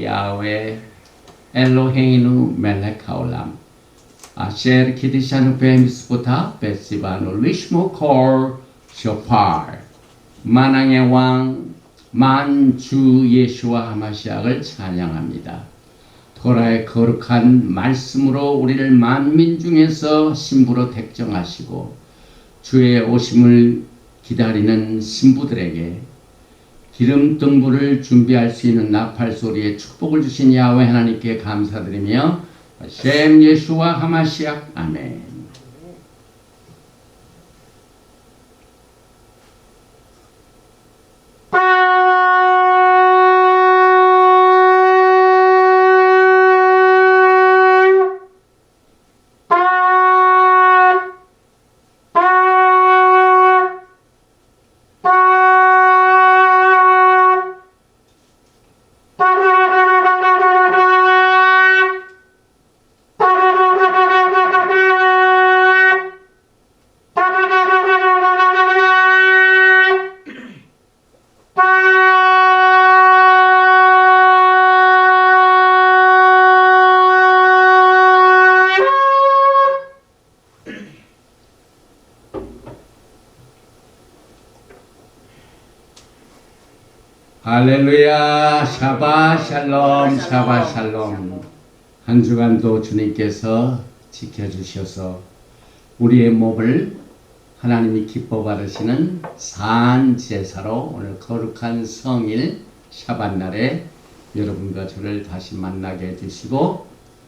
Yahweh Eloheinu melech haolam Asher kiddushanu be미tzvotav 베시바노 리시모 콜 쇼파르 만왕의 왕 만주 예수와 하마시아를 찬양합니다. 토라의 거룩한 말씀으로 우리를 만민 중에서 신부로 택정하시고 주의 오심을 기다리는 신부들에게 기름 등불을 준비할 수 있는 나팔 소리에 축복을 주신 야훼 하나님께 감사드리며 셈 예수와 하마시아 아멘. 할렐루야. 샤바 샬롬. 샤바 샬롬. 한 주간도 주님께서 지켜주셔서 우리의 몸을 하나님이 기뻐 받으시는 산 제사로 오늘 거룩한 성일 샤밧날에 여러분과 저를 다시 만나게 해주시고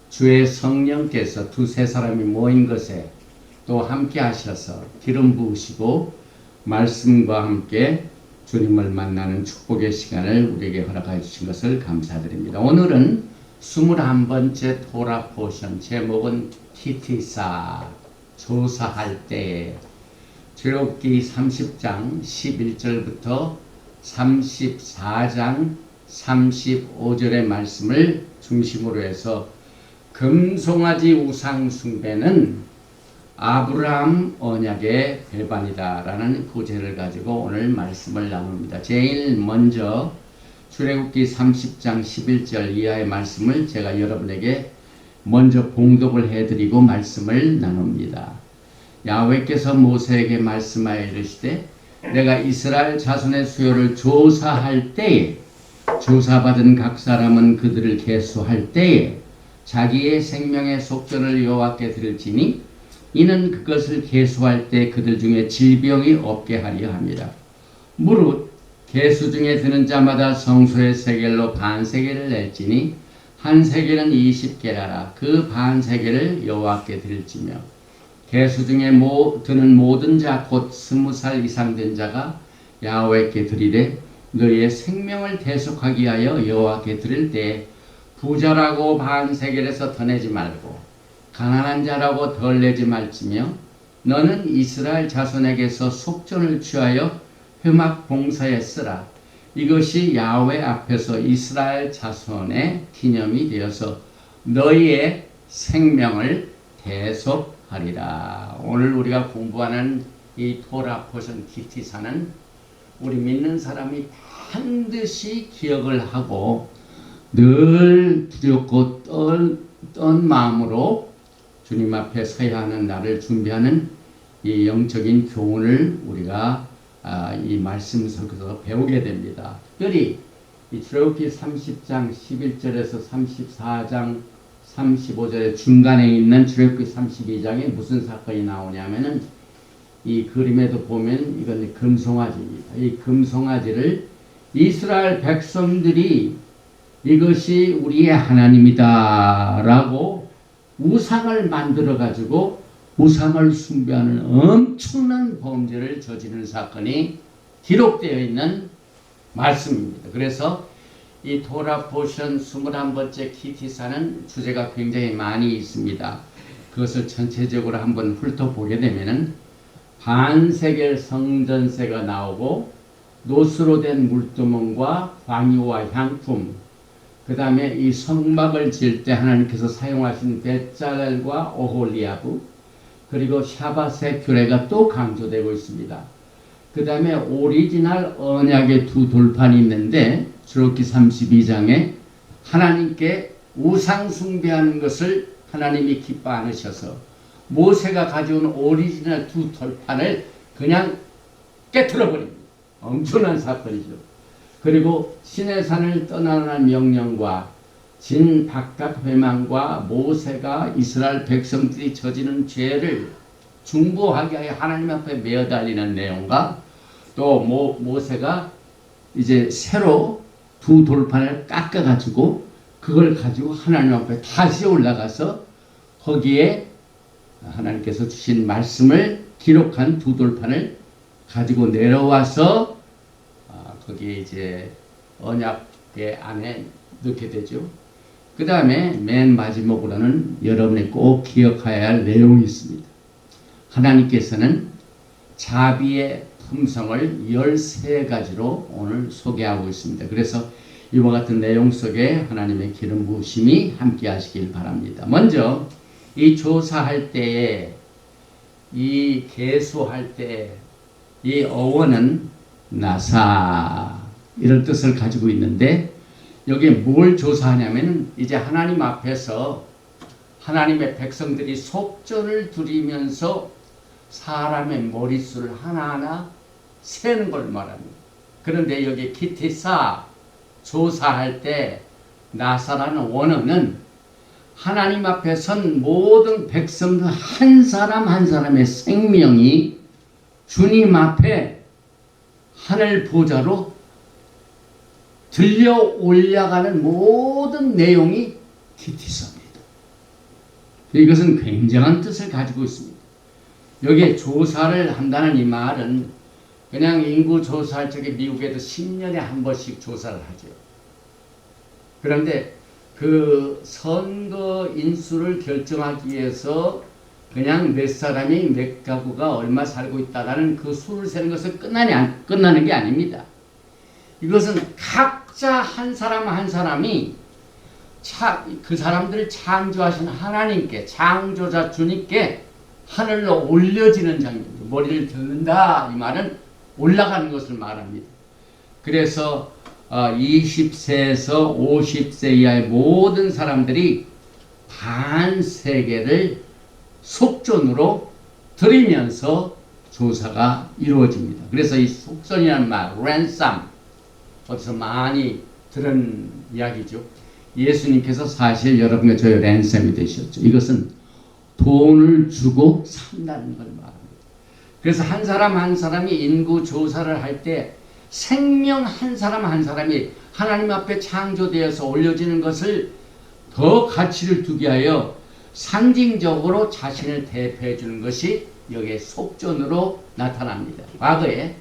주의 성령께서 두세 사람이 모인 것에 또 함께 하셔서 기름 부으시고 말씀과 함께 주님을 만나는 축복의 시간을 우리에게 허락해 주신 것을 감사드립니다. 오늘은 21번째 토라 포션, 제목은 키티사, 조사할 때에 출애굽기 30장 11절부터 34장 35절의 말씀을 중심으로 해서 금송아지 우상 숭배는 아브라함 언약의 배반이다라는 구제를 가지고 오늘 말씀을 나눕니다. 제일 먼저 출애굽기 30장 11절 이하의 말씀을 제가 여러분에게 먼저 봉독을 해드리고 말씀을 나눕니다. 야훼께서 모세에게 말씀하여 이르시되 내가 이스라엘 자손의 수요를 조사할 때에 조사받은 각 사람은 그들을 계수할 때에 자기의 생명의 속전을 여호와께 드릴지니 이는 그것을 계수할 때 그들 중에 질병이 없게 하려 합니다. 무릇 계수 중에 드는 자마다 성소의 세겔로 반세겔을 낼지니 한 세겔은 20게라라. 그 반세겔을 여호와께 드릴지며 계수 중에 드는 모든 자 곧 20살 이상 된 자가 야훼께 드리되 너희의 생명을 대속하기 위하여 여호와께 드릴 때 부자라고 반세겔에서 더 내지 말고 가난한 자라고 덜 내지 말지며 너는 이스라엘 자손에게서 속전을 취하여 회막 봉사에 쓰라. 이것이 야훼 앞에서 이스라엘 자손의 기념이 되어서 너희의 생명을 대속하리라. 오늘 우리가 공부하는 이 토라 포션 키티사는 우리 믿는 사람이 반드시 기억을 하고 늘 두렵고 떤 마음으로 주님 앞에 서야 하는 날을 준비하는 이 영적인 교훈을 우리가 이 말씀 속에서 배우게 됩니다. 특별히 이 출애굽기 30장 11절에서 34장 35절의 중간에 있는 출애굽기 32장에 무슨 사건이 나오냐면은 이 그림에도 보면 이건 금송아지입니다. 이 금송아지를 이스라엘 백성들이 이것이 우리의 하나님이다 라고 우상을 만들어 가지고 우상을 숭배하는 엄청난 범죄를 저지르는 사건이 기록되어 있는 말씀입니다. 그래서 이 토라 포션 21번째 키티사는 주제가 굉장히 많이 있습니다. 그것을 전체적으로 한번 훑어보게 되면은 반세겔 성전세가 나오고 노스로 된 물두멍과 광유와 향품, 그 다음에 이 성막을 지을 때 하나님께서 사용하신 벳잘렐과 오홀리아브, 그리고 샤밧의 규례가 또 강조되고 있습니다. 그 다음에 오리지널 언약의 두 돌판이 있는데 출애굽기 32장에 하나님께 우상 숭배하는 것을 하나님이 기뻐 않으셔서 모세가 가져온 오리지널 두 돌판을 그냥 깨트려 버립니다. 엄청난 사건이죠. 그리고 시내산을 떠나는 명령과 진 바깥 회망과 모세가 이스라엘 백성들이 저지른 죄를 중보하게 하여 하나님 앞에 메어 달리는 내용과 또 모세가 이제 새로 두 돌판을 깎아 가지고 그걸 가지고 하나님 앞에 다시 올라가서 거기에 하나님께서 주신 말씀을 기록한 두 돌판을 가지고 내려와서 거기에 이제 언약궤 안에 넣게 되죠. 그 다음에 맨 마지막으로는 여러분이 꼭 기억해야 할 내용이 있습니다. 하나님께서는 자비의 품성을 13가지로 오늘 소개하고 있습니다. 그래서 이와 같은 내용 속에 하나님의 기름 부으심이 함께 하시길 바랍니다. 먼저 이 조사할 때에 이 계수할 때 이 어원은 나사 이런 뜻을 가지고 있는데 여기에 뭘 조사하냐면 이제 하나님 앞에서 하나님의 백성들이 속전을 드리면서 사람의 머릿수를 하나하나 세는 걸 말합니다. 그런데 여기 기티사 조사할 때 나사라는 원어는 하나님 앞에 선 모든 백성들 한 사람 한 사람의 생명이 주님 앞에 하늘 보좌로 들려 올라가는 모든 내용이 기티사입니다. 이것은 굉장한 뜻을 가지고 있습니다. 여기에 조사를 한다는 이 말은 그냥 인구 조사할 적에 미국에도 10년에 한 번씩 조사를 하죠. 그런데 그 선거 인수를 결정하기 위해서 그냥 몇 사람이 몇 가구가 얼마 살고 있다라는 그 수를 세는 것은 끝나는 게 아닙니다. 이것은 각자 한 사람 한 사람이 그 사람들을 창조하신 하나님께 창조자 주님께 하늘로 올려지는 장면입니다. 머리를 듣는다 이 말은 올라가는 것을 말합니다. 그래서 20세에서 50세 이하의 모든 사람들이 반세계를 속전으로 드리면서 조사가 이루어집니다. 그래서 이 속전이라는 말, ransom, 어디서 많이 들은 이야기죠. 예수님께서 사실 여러분과 저희 랜섬이 되셨죠. 이것은 돈을 주고 산다는 걸 말합니다. 그래서 한 사람 한 사람이 인구 조사를 할 때 생명 한 사람 한 사람이 하나님 앞에 창조되어서 올려지는 것을 더 가치를 두게 하여 상징적으로 자신을 대표해 주는 것이 여기에 속전으로 나타납니다. 과거에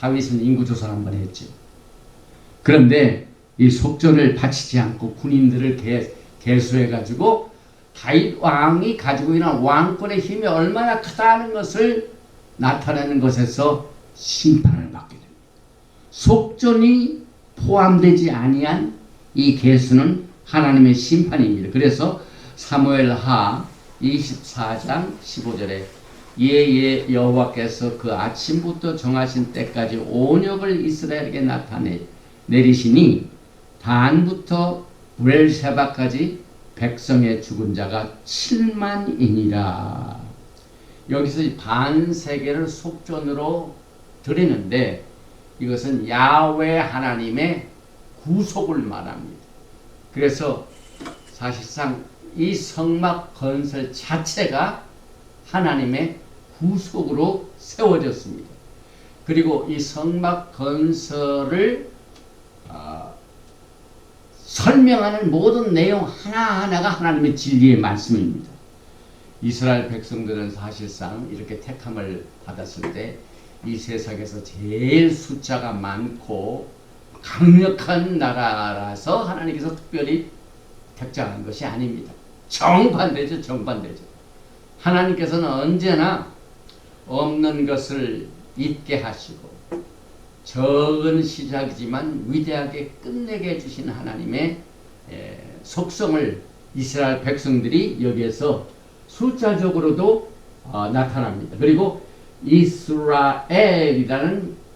다윗은 인구조사를 한번 했죠. 그런데 이 속전을 바치지 않고 군인들을 계수해 가지고 다윗 왕이 가지고 있는 왕권의 힘이 얼마나 크다는 것을 나타내는 것에서 심판을 받게 됩니다. 속전이 포함되지 아니한 이 계수는 하나님의 심판입니다. 그래서 사무엘하 24장 15절에 예예 여호와께서 그 아침부터 정하신 때까지 온역을 이스라엘에게 내리시니 단부터 브엘세바까지 백성의 죽은 자가 7만이니라. 여기서 반세계를 속전으로 드리는데 이것은 야훼 하나님의 구속을 말합니다. 그래서 사실상 이 성막 건설 자체가 하나님의 구속으로 세워졌습니다. 그리고 이 성막 건설을 설명하는 모든 내용 하나하나가 하나님의 진리의 말씀입니다. 이스라엘 백성들은 사실상 이렇게 택함을 받았을 때 이 세상에서 제일 숫자가 많고 강력한 나라라서 하나님께서 특별히 택정한 것이 아닙니다. 정반대죠. 정반대죠. 하나님께서는 언제나 없는 것을 있게 하시고 적은 시작이지만 위대하게 끝내게 해주신 하나님의 속성을 이스라엘 백성들이 여기에서 숫자적으로도 나타납니다. 그리고 이스라엘이라는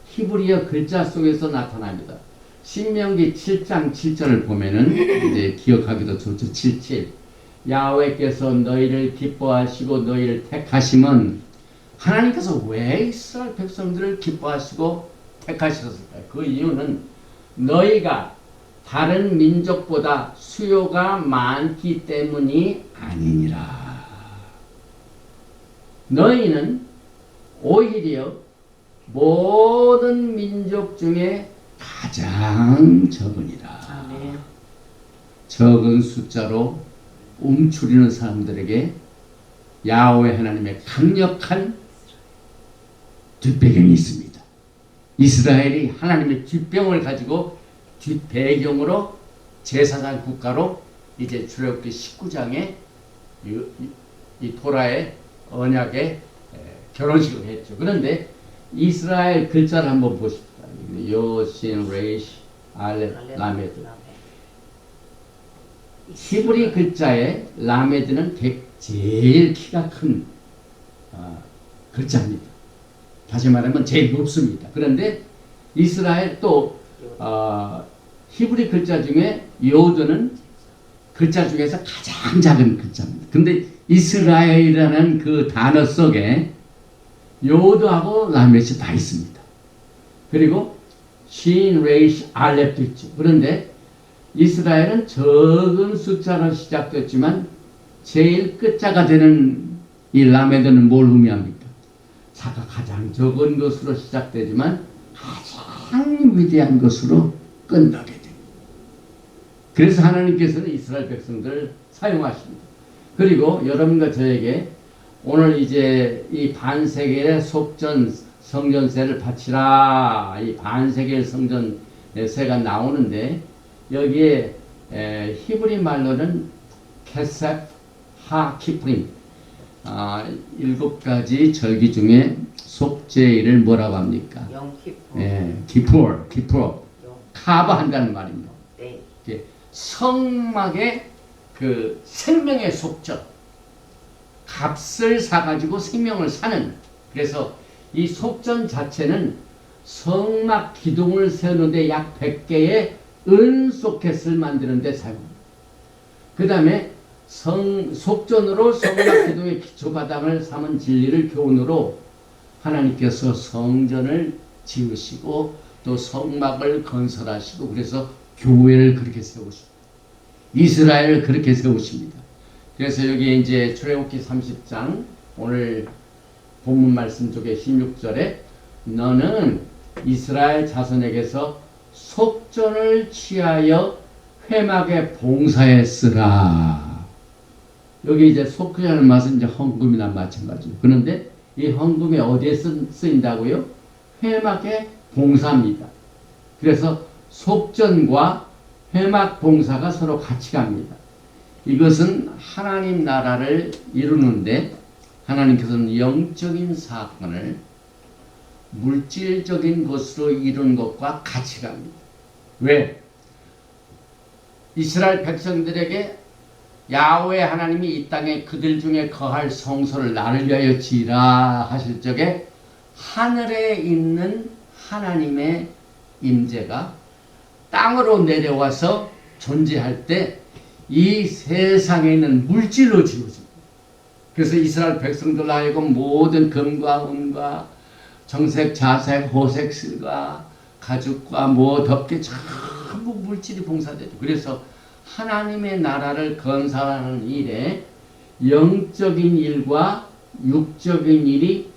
히브리어 글자 속에서 나타납니다. 신명기 7장 7절을 보면은 이제 기억하기도 좋죠. 77. 야훼께서 너희를 기뻐하시고 너희를 택하심은 하나님께서 왜 이스라엘 백성들을 기뻐하시고 택하셨을까요? 그 이유는 너희가 다른 민족보다 수요가 많기 때문이 아니니라. 너희는 오히려 모든 민족 중에 가장 적으니라. 아멘. 적은 숫자로 움츠리는 사람들에게 야훼 하나님의 강력한 뒷배경이 있습니다. 이스라엘이 하나님의 뒷병을 가지고 뒷배경으로 제사장 국가로 이제 출애굽기 19장에 이 토라의 언약의 결혼식을 했죠. 그런데 이스라엘 글자를 한번 보십시다. 요신, 레이시, 알렛, 라메드. 히브리 글자의 라메드는 제일 키가 큰 글자입니다. 다시 말하면 제일 높습니다. 그런데 이스라엘 또 히브리 글자 중에 요드는 글자 중에서 가장 작은 글자입니다. 근데 이스라엘이라는 그 단어 속에 요드하고 라멧이 다 있습니다. 그리고 신, 레이시, 알렙도 있죠. 그런데 이스라엘은 적은 숫자로 시작됐지만 제일 끝자가 되는 이 라메드는 뭘 의미합니까? 자가 가장 적은 것으로 시작되지만 가장 위대한 것으로 끝나게 됩니다. 그래서 하나님께서는 이스라엘 백성들을 사용하십니다. 그리고 여러분과 저에게 오늘 이제 이 반세겔의 속전 성전세를 바치라, 이 반세겔 성전세가 나오는데 여기에 히브리 말로는 케셉 하키프림 7가지 절기 중에 속죄일을 뭐라고 합니까? 영키푸. 예, 키푸어 카바 한다는 말입니다. 네. 성막의 그 생명의 속전, 값을 사가지고 생명을 사는. 그래서 이 속전 자체는 성막 기둥을 세우는데 약 100개의 은소켓을 만드는데 사용합니다. 그 다음에 속전으로 성막 기둥의 기초바닥을 삼은 진리를 교훈으로 하나님께서 성전을 지으시고 또 성막을 건설하시고 그래서 교회를 그렇게 세우십니다. 이스라엘을 그렇게 세우십니다. 그래서 여기 이제 출애굽기 30장 오늘 본문 말씀 쪽에 16절에 너는 이스라엘 자손에게서 속전을 취하여 회막에 봉사했으라. 여기 이제 속전이라는 말은 이제 헌금이나 마찬가지죠. 그런데 이 헌금이 어디에 쓰인다고요? 회막에 봉사입니다. 그래서 속전과 회막 봉사가 서로 같이 갑니다. 이것은 하나님 나라를 이루는데 하나님께서는 영적인 사건을 물질적인 것으로 이룬 것과 같이 갑니다. 왜? 이스라엘 백성들에게 야훼 하나님이 이 땅에 그들 중에 거할 성소를 나를 위하여 지으라 하실 적에 하늘에 있는 하나님의 임재가 땅으로 내려와서 존재할 때 이 세상에 있는 물질로 지어집니다. 그래서 이스라엘 백성들 하여금 모든 금과 은과 정색, 자색, 호색, 실과 가죽과 뭐 덮개 전부 물질이 봉사되죠. 그래서 하나님의 나라를 건설하는 일에 영적인 일과 육적인 일이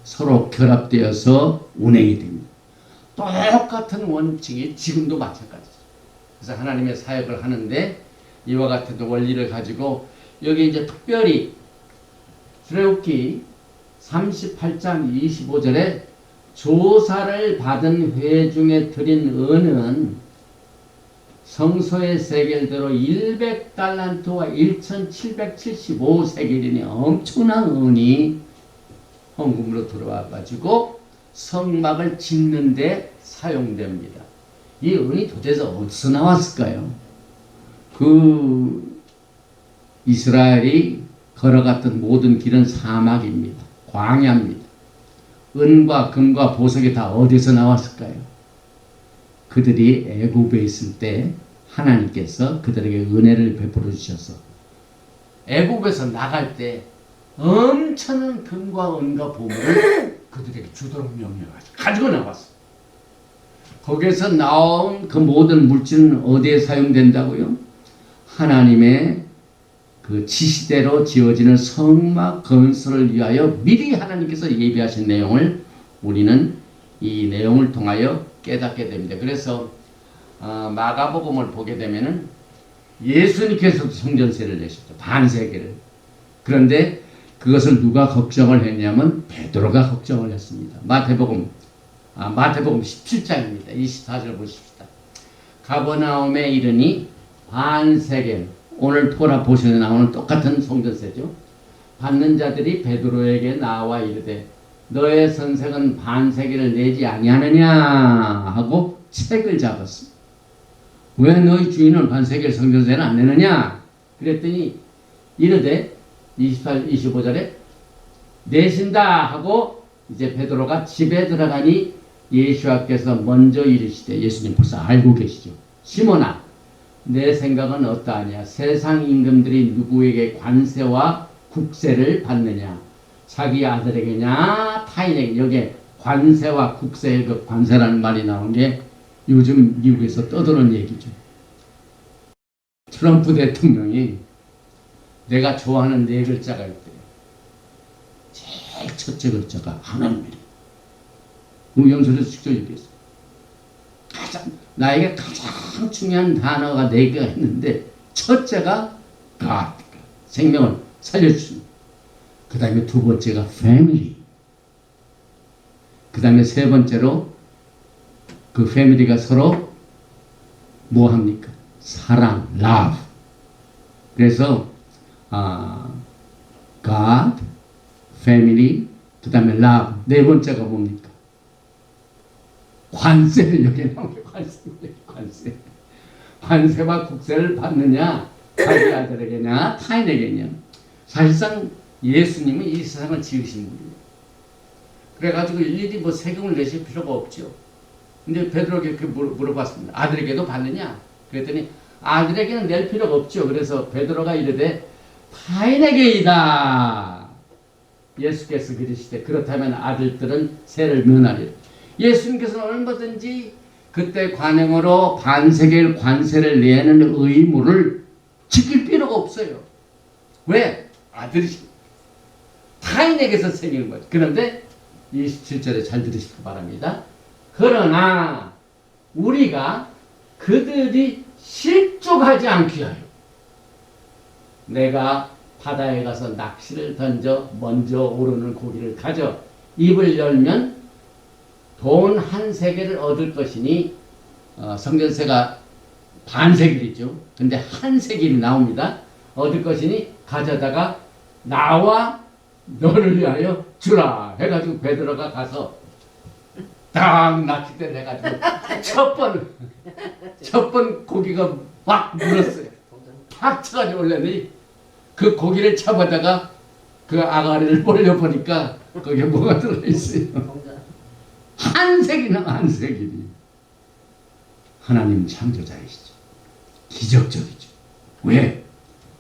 서로 결합되어서 운행이 됩니다. 똑같은 원칙이 지금도 마찬가지죠. 그래서 하나님의 사역을 하는데 이와 같은 원리를 가지고 여기 이제 특별히 출애굽기 38장 25절에 조사를 받은 회 중에 드린 은은 성소의 세겔대로 100달란트와 1775세겔이니 엄청난 은이 헌금으로 들어와 가지고 성막을 짓는 데 사용됩니다. 이 은이 도대체 어디서 나왔을까요? 이스라엘이 걸어갔던 모든 길은 사막입니다. 광야입니다. 은과 금과 보석이 다 어디서 나왔을까요? 그들이 애굽에 있을 때 하나님께서 그들에게 은혜를 베풀어 주셔서 애굽에서 나갈 때 엄청난 금과 은과 보물을 그들에게 주도록 명령해가지고 가지고 나왔어. 거기에서 나온 그 모든 물질은 어디에 사용된다고요? 하나님의 그 지시대로 지어지는 성막 건설을 위하여 미리 하나님께서 예비하신 내용을 우리는 이 내용을 통하여 깨닫게 됩니다. 그래서 마가복음을 보게 되면은 예수님께서도 성전세를 내셨죠. 반세계를. 그런데 그것을 누가 걱정을 했냐면 베드로가 걱정을 했습니다. 마태복음 17장입니다. 24절 보십시다. 가버나움에 이르니 반세겔, 오늘 토라 보시에 나오는 똑같은 성전세죠. 받는 자들이 베드로에게 나와 이르되 너의 선생은 반세겔을 내지 아니하느냐 하고 책을 잡았습니다. 왜 너희 주인은 반세겔 성전세를 안 내느냐? 그랬더니 이르되 25절에 내신다 하고 이제 베드로가 집에 들어가니 예수께서 먼저 이르시되, 예수님 벌써 알고 계시죠. 시몬아, 내 생각은 어떠하냐? 세상 임금들이 누구에게 관세와 국세를 받느냐? 자기 아들에게냐 타인에게? 여기에 관세와 국세의 그 관세라는 말이 나온 게 요즘 미국에서 떠도는 얘기죠. 트럼프 대통령이 내가 좋아하는 네 글자가 있대요. 제일 첫째 글자가 하나님이래. 영설에서 직접 얘기했어요. 나에게 가장 중요한 단어가 네 개가 있는데 첫째가 God, 생명을 살려주십니다. 그 다음에 두 번째가 family. 그 다음에 세 번째로 그 패밀리가 서로 뭐 합니까? 사랑, love. 그래서 God, family, 그 다음에 love. 네 번째가 뭡니까? 관세를 여기에 나오는 관세. 관세와 국세를 받느냐, 자기 아들에게냐, 타인에게냐. 사실상 예수님은 이 세상을 지으신 분이에요. 그래가지고 일일이 뭐 세금을 내실 필요가 없죠. 근데 베드로에게 그 물어봤습니다. 아들에게도 받느냐? 그랬더니 아들에게는 낼 필요가 없죠. 그래서 베드로가 이르되 타인에게이다. 예수께서 그러시되 그렇다면 아들들은 세를 면하리라. 예수님께서는 얼마든지 그때 관행으로 반세겔 관세를 내는 의무를 지킬 필요가 없어요. 왜? 아들이십니다. 타인에게서 생기는 거죠. 그런데 27절에 잘 들으시기 바랍니다. 그러나 우리가 그들이 실족하지 않게 하여 내가 바다에 가서 낚시를 던져 먼저 오르는 고기를 가져 입을 열면 돈 한 세겔을 얻을 것이니 성전세가 반세겔이죠. 근데 한 세겔이 나옵니다. 얻을 것이니 가져다가 나와 너를 위하여 주라 해가지고 베드로가 가서 딱 낚싯대를 해가지고 첫 번 고기가 막 물었어요. 팍 쳐가지고 올렸더니 그 고기를 잡아다가 그 아가리를 벌려보니까 거기에 뭐가 들어있어요. 한 세겔이. 하나님 창조자이시죠. 기적적이죠. 왜?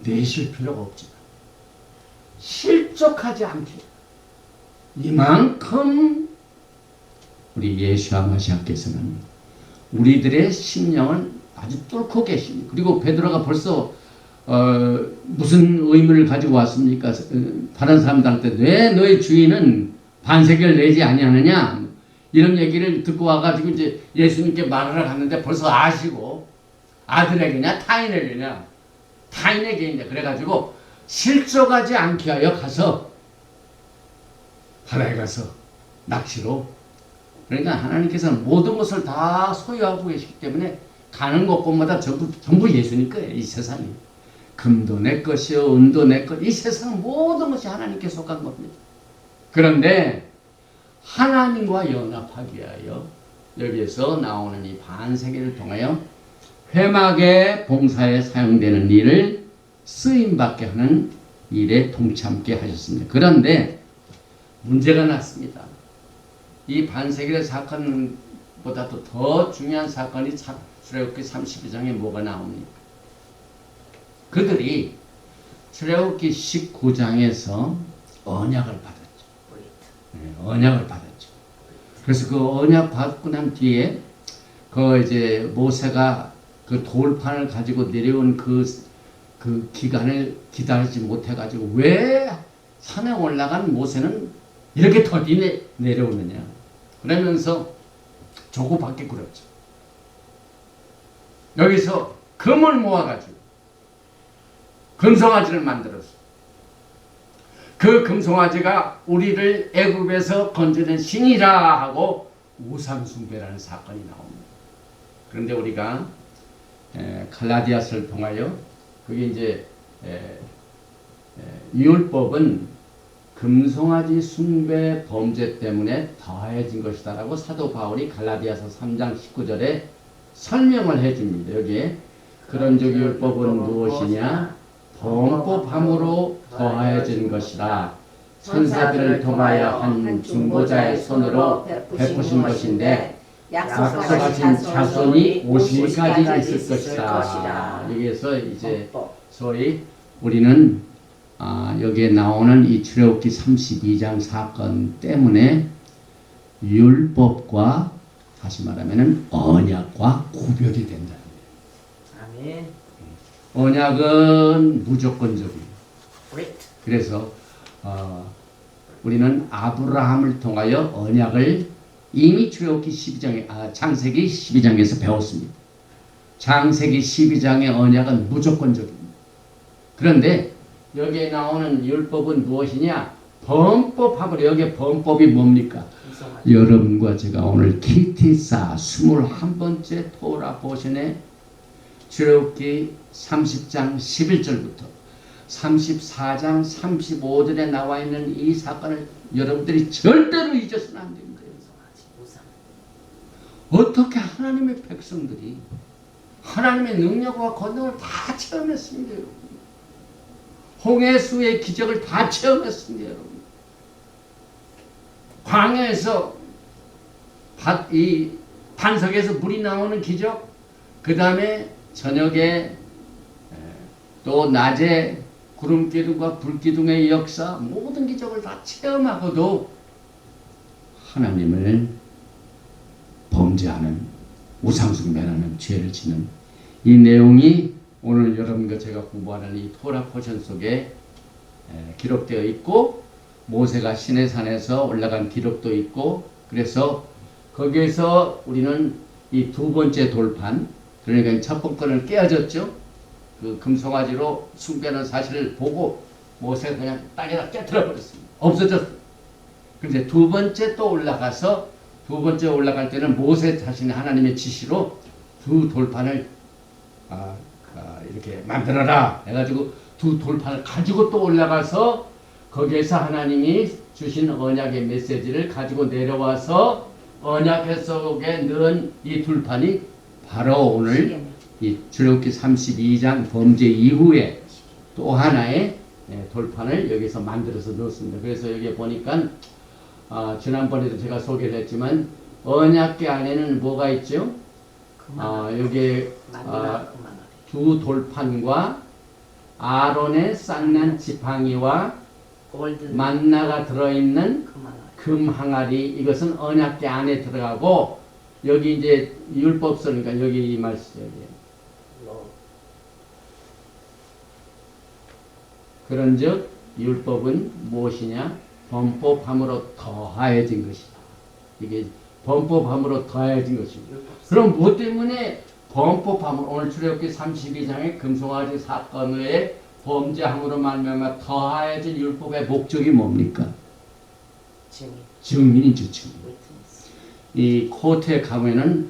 내실 필요가 없지만 실족하지 않게 이만큼 우리 예수와 마시아께서는 우리들의 심령을 아주 뚫고 계십니다. 그리고 베드로가 벌써 무슨 의문을 가지고 왔습니까? 다른 사람들한테 왜 너희 주인은 반세겔 내지 아니하느냐? 이런 얘기를 듣고 와가지고 이제 예수님께 말하러 갔는데 벌써 아시고 아들에게냐 타인에게냐 타인에게냐 그래가지고 실족하지 않게 하여 가서 바다에 가서 낚시로 그러니까 하나님께서는 모든 것을 다 소유하고 계시기 때문에 가는 곳곳마다 전부 예수님 거예요. 이 세상이 금도 내 것이요 은도 내 것. 이 세상 모든 것이 하나님께 속한 겁니다. 그런데 하나님과 연합하기 위하여 여기에서 나오는 이 반세계를 통하여 회막의 봉사에 사용되는 일을 쓰임받게 하는 일에 동참케 하셨습니다. 그런데 문제가 났습니다. 이 반세계의 사건 언약보다도 더 중요한 사건이 출애굽기 32장에 뭐가 나옵니까? 그들이 출애굽기 19장에서 언약을 받았죠. 네, 언약을 받았죠. 그래서 그 언약 받고 난 뒤에 그 이제 모세가 그 돌판을 가지고 내려온 그 기간을 기다리지 못해가지고 왜 산에 올라간 모세는 이렇게 더디 내려오느냐. 그러면서 조고받게 굴었죠. 여기서 금을 모아가지고 금송아지를 만들었어. 그 금송아지가 우리를 애굽에서 건져낸 신이라 하고 우상숭배라는 사건이 나옵니다. 그런데 우리가 갈라디아서를 통하여 그게 이제 율법은 금송아지 숭배 범죄 때문에 더해진 것이다라고 사도 바울이 갈라디아서 3장 19절에 설명을 해줍니다. 여기에 그런즉 율법은 무엇이냐? 범법함으로 더해진 것이라 천사들을 통하여 한 중보자의 손으로 베푸신 것인데 약속하신 자손이 오실까지 있을 것이다. 여기에서 이제 소위 우리는 여기에 나오는 이 출애굽기 32장 사건 때문에 율법과 다시 말하면 언약과 구별이 된다. 아멘. 언약은 무조건적이에요. 그래서 우리는 아브라함을 통하여 언약을 이미 출애굽기 12장에 창세기 12장에서 배웠습니다. 창세기 12장의 언약은 무조건적입니다. 그런데 여기에 나오는 율법은 무엇이냐? 범법하고 여기에 범법이 뭡니까? 여러분과 제가 오늘 키티사 21번째 토라 포션에 출애굽기 30장 11절부터 34장 35절에 나와 있는 이 사건을 여러분들이 절대로 잊어서는 안 됩니다. 어떻게 하나님의 백성들이 하나님의 능력과 권능을 다 체험했습니다. 여러분. 홍해수의 기적을 다 체험했습니다. 여러분. 광야에서 이 반석에서 물이 나오는 기적, 그 다음에 저녁에 또 낮에 구름기둥과 불기둥의 역사, 모든 기적을 다 체험하고도 하나님을 범죄하는 우상숭배하는 죄를 짓는 이 내용이 오늘 여러분과 제가 공부하는 이 토라 포션 속에 기록되어 있고, 모세가 시내산에서 올라간 기록도 있고, 그래서 거기에서 우리는 이 두 번째 돌판, 그러니까 첫 번째는 깨어졌죠. 그 금송아지로 숭배하는 사실을 보고 모세가 그냥 땅에다 깨트려 버렸습니다. 없어졌어요. 그런데 두 번째 또 올라가서 두 번째 올라갈 때는 모세 자신이 하나님의 지시로 두 돌판을 이렇게 만들어라 해가지고 두 돌판을 가지고 또 올라가서 거기에서 하나님이 주신 언약의 메시지를 가지고 내려와서 언약 속에 넣은 이 돌판이 바로 오늘 이 출애굽기 32장 범죄 이후에 또 하나의 돌판을 여기서 만들어서 넣었습니다. 그래서 여기 보니까 지난번에도 제가 소개를 했지만 언약궤 안에는 뭐가 있죠? 여기에 두 돌판과 아론의 쌍난 지팡이와 만나가 들어있는 금 항아리, 이것은 언약궤 안에 들어가고, 여기 이제 율법서니까 여기 이 말씀 그런즉 율법은 무엇이냐? 범법함으로 더하여진 것이다. 이게 범법함으로 더하여진 것입니다. 그럼 무엇 때문에 범법함으로, 오늘 출애굽기 32장의 금송아지 사건 외에 범죄함으로 말미암아 더하여진 율법의 목적이 뭡니까? 증인이죠. 증인. 이 코트에 가면은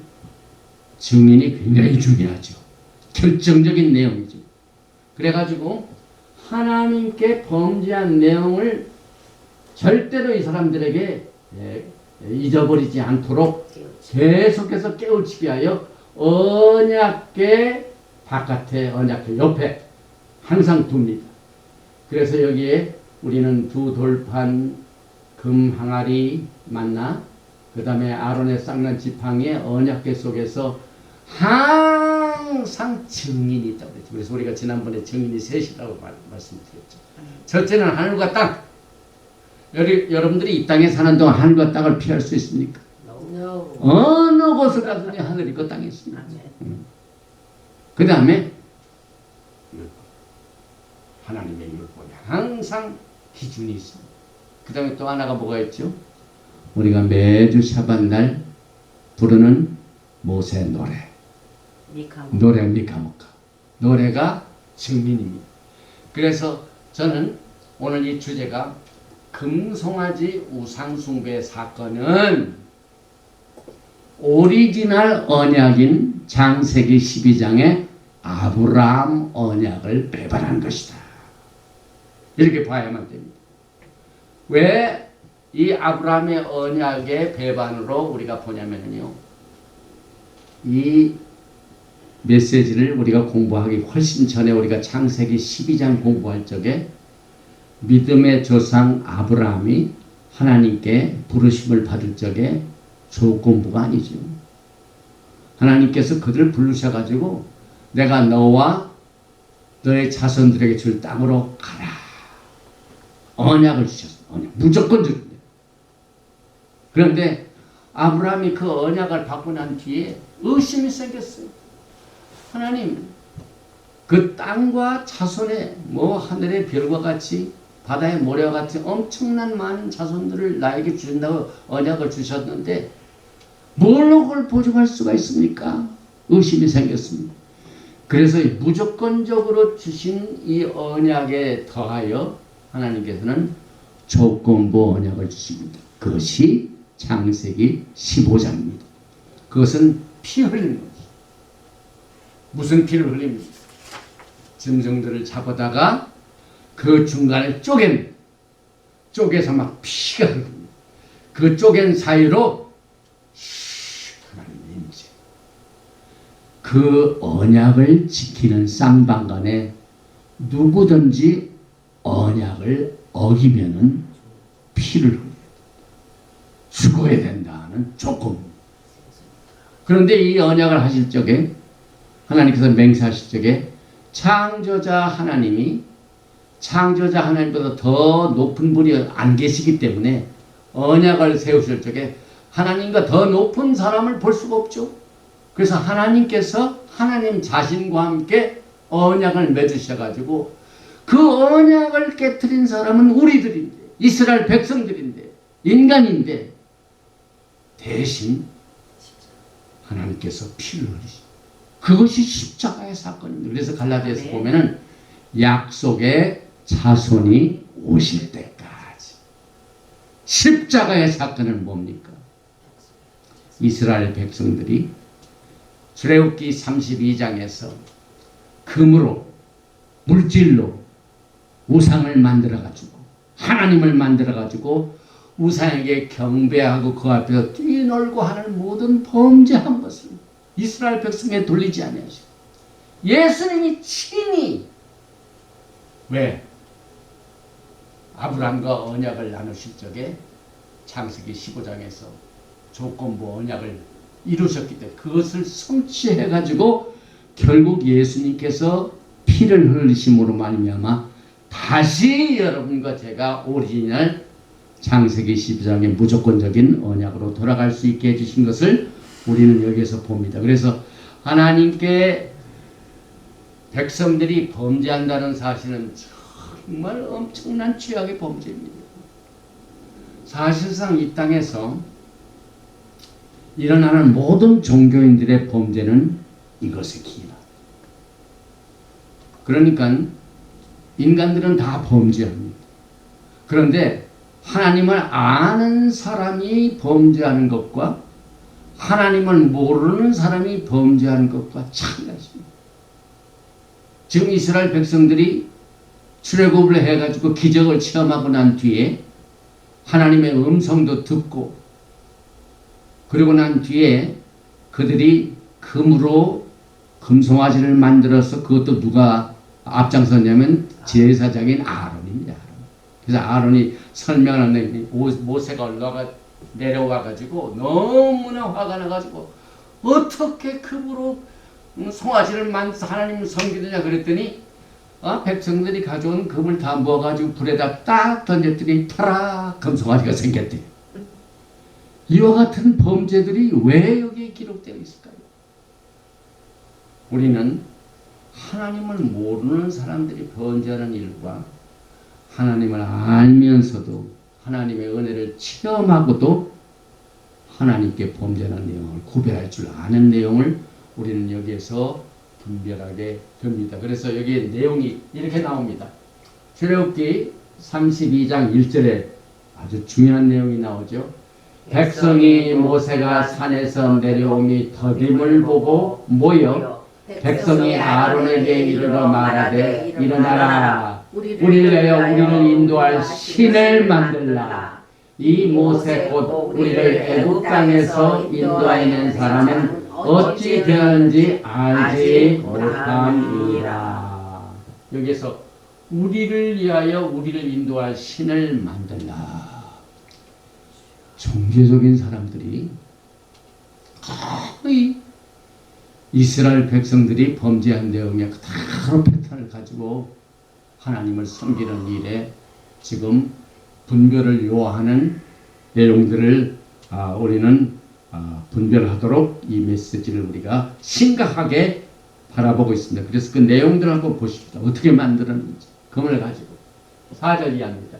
증인이 굉장히 중요하죠. 결정적인 내용이죠. 그래가지고 하나님께 범죄한 내용을 절대로 이 사람들에게 잊어버리지 않도록 계속해서 깨우치게 하여 언약궤 바깥에, 언약궤 옆에 항상 둡니다. 그래서 여기에 우리는 두 돌판, 금 항아리 만나, 그 다음에 아론의 쌍난 지팡이의 언약궤 속에서 항상 증인이 있다고 그랬죠. 그래서 우리가 지난번에 증인이 셋이라고 말씀드렸죠. 첫째는 하늘과 땅. 여러분들이 이 땅에 사는 동안 하늘과 땅을 피할 수 있습니까? No. 어느 곳을 가든지 하늘이 있고 땅이 있습니다. 그 다음에 하나님의 율법에 항상 기준이 있습니다. 그 다음에 또 하나가 뭐가 있죠? 우리가 매주 샤밧날 부르는 모세 노래. 미카모카. 노래가 증인입니다. 그래서 저는 오늘 이 주제가 금송아지 우상숭배 사건은 오리지널 언약인 창세기 12장의 아브라함 언약을 배반한 것이다. 이렇게 봐야만 됩니다. 왜 이 아브라함의 언약의 배반으로 우리가 보냐면요, 이 메시지를 우리가 공부하기 훨씬 전에 우리가 창세기 12장 공부할 적에 믿음의 조상 아브라함이 하나님께 부르심을 받을 적에 조건부가 아니죠. 하나님께서 그들을 부르셔가지고 내가 너와 너의 자손들에게 줄 땅으로 가라. 언약을 주셨어. 언약. 무조건적입니다. 그런데 아브라함이 그 언약을 받고 난 뒤에 의심이 생겼어요. 하나님, 그 땅과 자손의 뭐 하늘의 별과 같이 바다의 모래와 같이 엄청난 많은 자손들을 나에게 주신다고 언약을 주셨는데 뭘로 그걸 보증할 수가 있습니까? 의심이 생겼습니다. 그래서 무조건적으로 주신 이 언약에 더하여 하나님께서는 조건부 언약을 주십니다. 그것이 창세기 15장입니다. 그것은 피 흘리는 거죠. 무슨 피를 흘립니까? 짐승들을 잡아다가 그 중간을 쪼개서 막 피가 흐릅니다. 그 쪼갠 사이로 하나님의 임재. 그 언약을 지키는 쌍방간에 누구든지 언약을 어기면은 피를 흘려요. 죽어야 된다는 조건입니다. 그런데 이 언약을 하실 적에 하나님께서 맹세하실 적에 창조자 하나님보다 더 높은 분이 안 계시기 때문에 언약을 세우실 적에 하나님과 더 높은 사람을 볼 수가 없죠. 그래서 하나님께서 하나님 자신과 함께 언약을 맺으셔가지고 그 언약을 깨트린 사람은 우리들인데, 이스라엘 백성들인데, 인간인데 대신 하나님께서 피를 흘리십니다. 그것이 십자가의 사건입니다. 그래서 갈라디아서 보면은 약속의 자손이 오실 때까지. 십자가의 사건은 뭡니까? 이스라엘 백성들이 출애굽기 32장에서 금으로, 물질로 우상을 만들어가지고 하나님을 만들어가지고 우상에게 경배하고 그 앞에서 뛰놀고 하는 모든 범죄한 것을 이스라엘 백성에 돌리지 아니하시고 예수님이 친히 왜? 아브라함과 언약을 나누실 적에 창세기 15장에서 조건부 언약을 이루셨기 때문에 그것을 성취해가지고 결국 예수님께서 피를 흘리심으로 말미암아 다시 여러분과 제가 오리지널 창세기 12장의 무조건적인 언약으로 돌아갈 수 있게 해주신 것을 우리는 여기에서 봅니다. 그래서 하나님께 백성들이 범죄한다는 사실은 정말 엄청난 죄악의 범죄입니다. 사실상 이 땅에서 일어나는 모든 종교인들의 범죄는 이것에 기인합니다. 그러니까 인간들은 다 범죄합니다. 그런데 하나님을 아는 사람이 범죄하는 것과 하나님을 모르는 사람이 범죄하는 것과 차이가 있습니다. 지금 이스라엘 백성들이 출애굽을 해가지고 기적을 체험하고 난 뒤에 하나님의 음성도 듣고 그리고 난 뒤에 그들이 금으로 금송아지를 만들어서 그것도 누가 앞장섰냐면 제사장인 아론입니다. 그래서 아론이 설명하는 모세가 올라가 내려와 가지고 너무나 화가 나 가지고 어떻게 급으로 송아지를 만들어서 하나님을 섬기느냐 그랬더니 백성들이 가져온 금을 다 모아가지고 불에다 딱 던졌더니 파라 금송아지가 생겼대. 이와 같은 범죄들이 왜 여기에 기록되어 있을까요? 우리는 하나님을 모르는 사람들이 범죄하는 일과 하나님을 알면서도 하나님의 은혜를 체험하고도 하나님께 범죄하는 내용을 구별할 줄 아는 내용을 우리는 여기에서 분별하게 됩니다. 그래서 여기에 내용이 이렇게 나옵니다. 출애굽기 32장 1절에 아주 중요한 내용이 나오죠. 백성이 모세가 산에서 내려오니 더딤을 보고 모여 백성이 아론에게 이르러 말하되 일어나라 우리를 내어 우리를 인도할 신을 만들라. 이 모세 곧 우리를 애굽 땅에서 인도하는 사람은 어찌 되었는지 알지 못함이라. 여기서 우리를 위하여 우리를 인도할 신을 만들라. 종교적인 사람들이 거의 이스라엘 백성들이 범죄한 내용의 그대로 패턴을 가지고 하나님을 섬기는 일에 지금 분별을 요하는 내용들을 우리는 분별하도록 이 메시지를 우리가 심각하게 바라보고 있습니다. 그래서 그 내용들을 한번 보십시다. 어떻게 만들었는지. 금을 가지고 4절 이하입니다.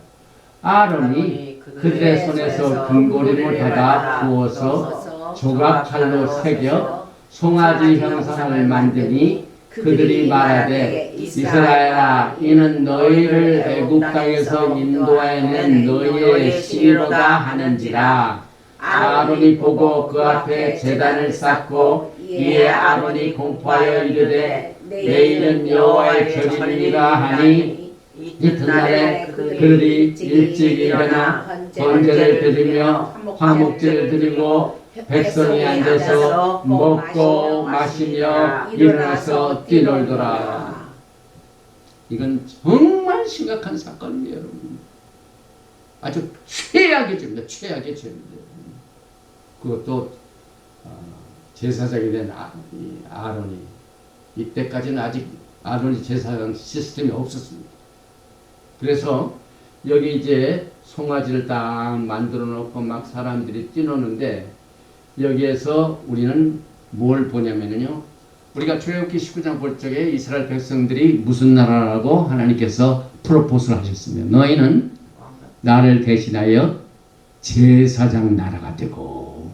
아론이 그들의 손에서 금고림을 받아 부어서 조각칼로 새겨 송아지 형상을 만드니 그들이 말하되 이스라엘아 이는 너희를 애굽 땅에서 인도하여낸 너희의 신이로다 하는지라. 아론이 보고 그 앞에 제단을 쌓고 이에 아론이 공포하여 이르되 내일은 여호와의 절임이라 하니 이튿날에 그들이 일찍 일어나 번제를 드리며 화목제를 드리고 백성이 앉아서 먹고 마시며 일어나서 뛰놀더라. 이건 정말 심각한 사건이에요, 여러분. 아주 최악의 죄입니다. 최악의 죄입니다. 그것도 제사장이 된 아론이 이때까지는 아직 아론이 제사장 시스템이 없었습니다. 그래서 여기 이제 송아지를 딱 만들어 놓고 막 사람들이 뛰노는데 여기에서 우리는 뭘 보냐면요. 우리가 출애굽기 19장 볼 적에 이스라엘 백성들이 무슨 나라라고 하나님께서 프로포즈를 하셨으며 너희는 나를 대신하여 제사장 나라가 되고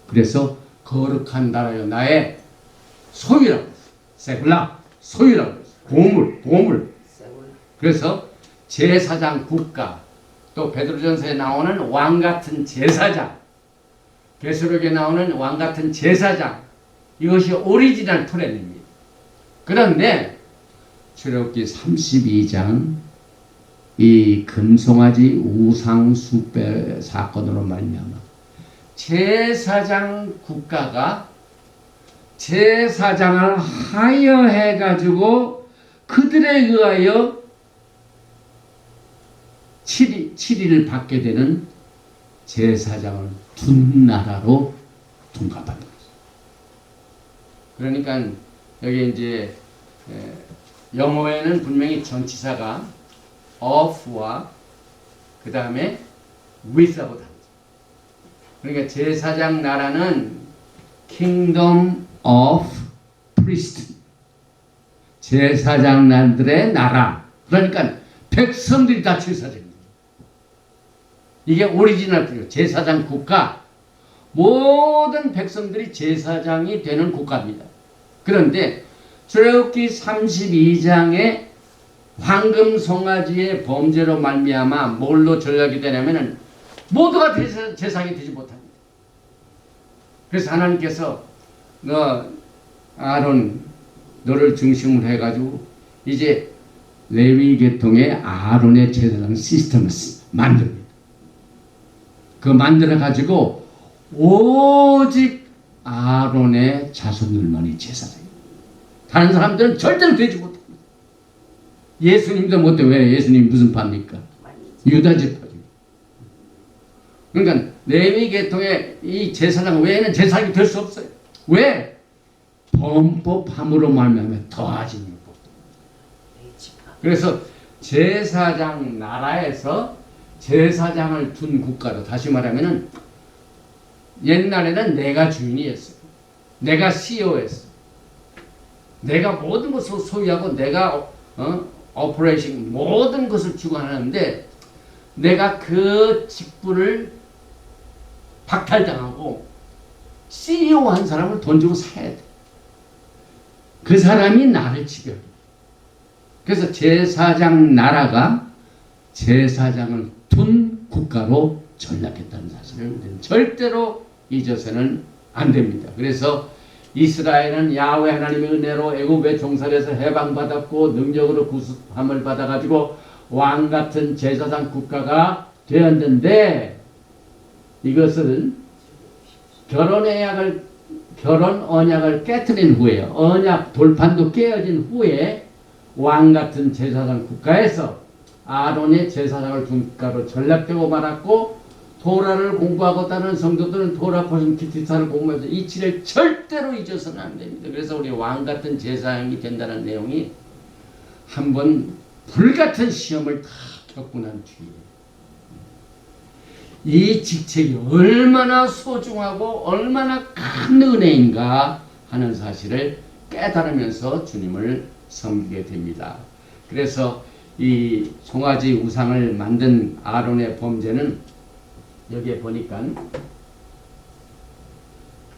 그래서 거룩한 나라요 나의 소유라고 세굴라 소유라고 보물 그래서 제사장 국가 또 베드로전서에 나오는 왕같은 제사장 계시록에 나오는 왕같은 제사장 이것이 오리지널 플랜입니다. 그런데 출애굽기 32장 이 금송아지 우상 숭배 사건으로 말미암아 제사장 국가가 제사장을 하여해 가지고 그들에 의하여 치리를 받게 되는 제사장을 둔 나라로 둔갑하는 거죠. 그러니까 여기 이제 영어에는 분명히 전치사가 of와 그 다음에 with하고 다르죠. 그러니까 제사장 나라는 kingdom of priest 제사장들의 나라. 그러니까 백성들이 다 제사장입니다. 이게 오리지널 제사장 국가 모든 백성들이 제사장이 되는 국가입니다. 그런데 출애굽기 32장에 황금 송아지의 범죄로 말미암아 뭘로 전락이 되냐면은 모두가 제사장이 되지 못합니다. 그래서 하나님께서 너 아론 너를 중심으로 해가지고 이제 레위 계통의 아론의 제사장 시스템을 만듭니다. 그 만들어 가지고 오직 아론의 자손들만이 제사장입니다. 다른 사람들은 절대로 되지 못합니다. 예수님도 못해. 왜? 예수님 무슨 파입니까? 유다 지파죠. 그러니까 레위 계통의 이 제사장 외에는 제사장이 될 수 없어요. 왜? 범법함으로 말미암아 더하진 율법. 그래서 제사장 나라에서 제사장을 둔 국가로, 다시 말하면은 옛날에는 내가 주인이었어요. 내가 CEO였어. 내가 모든 것을 소유하고 내가 오퍼레이션 모든 것을 주관하는데 내가 그 직분을 박탈당하고 CEO 한 사람을 돈 주고 사야 돼. 그 사람이 나를 지배해. 그래서 제사장 나라가 제사장을 둔 국가로 전락했다는 사실을 우리는 절대로 잊어서는 안 됩니다. 그래서 이스라엘은 야훼 하나님의 은혜로 애굽에 종살에서 해방받았고 능력으로 구속함을 받아가지고 왕같은 제사장 국가가 되었는데, 이것은 결혼 언약을 깨뜨린 후에, 언약 돌판도 깨어진 후에 왕같은 제사장 국가에서 아론의 제사장을 둔 국가로 전락되고 말았고, 토라를 공부하고다는 성도들은 토라 포션 기티사를 공부해서 이치를 절대로 잊어서는 안 됩니다. 그래서 우리 왕같은 제사장이 된다는 내용이 한번 불같은 시험을 다 겪고 난 뒤에 이 직책이 얼마나 소중하고 얼마나 큰 은혜인가 하는 사실을 깨달으면서 주님을 섬기게 됩니다. 그래서 이 송아지 우상을 만든 아론의 범죄는 여기에 보니까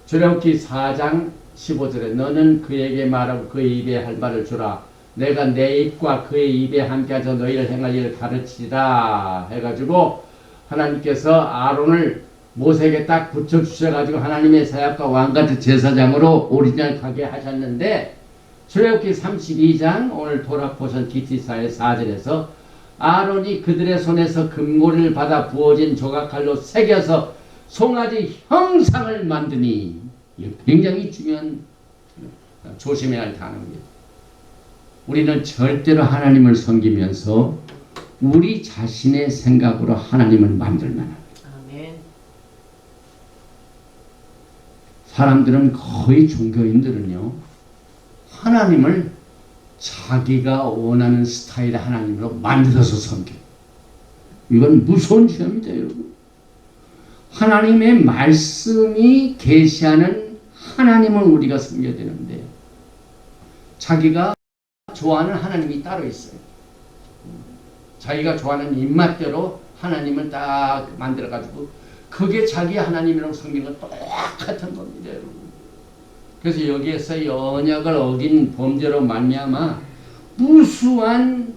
출애굽기 4장 15절에 너는 그에게 말하고 그의 입에 할 말을 주라. 내가 내 입과 그의 입에 함께하여 너희를 행할 일을 가르치리라 해가지고 하나님께서 아론을 모세에게 딱 붙여주셔가지고 하나님의 사역과 왕같은 제사장으로 오리지널하게 하셨는데, 출애굽기 32장 오늘 토라 포션 기티사의 4절에서 아론이 그들의 손에서 금고리를 받아 부어진 조각칼로 새겨서 송아지 형상을 만드니, 굉장히 중요한 조심해야 할 단어입니다. 우리는 절대로 하나님을 섬기면서 우리 자신의 생각으로 하나님을 만들면 합니다. 아멘. 사람들은 거의 종교인들은요, 하나님을 자기가 원하는 스타일의 하나님으로 만들어서 섬겨요. 이건 무서운 죄입니다, 여러분. 하나님의 말씀이 계시하는 하나님을 우리가 섬겨야 되는데 자기가 좋아하는 하나님이 따로 있어요. 자기가 좋아하는 입맛대로 하나님을 딱 만들어가지고 그게 자기 하나님이라고 섬기는 건 똑같은 겁니다, 여러분. 그래서 여기에서 이 언약을 어긴 범죄로 말미암아 무수한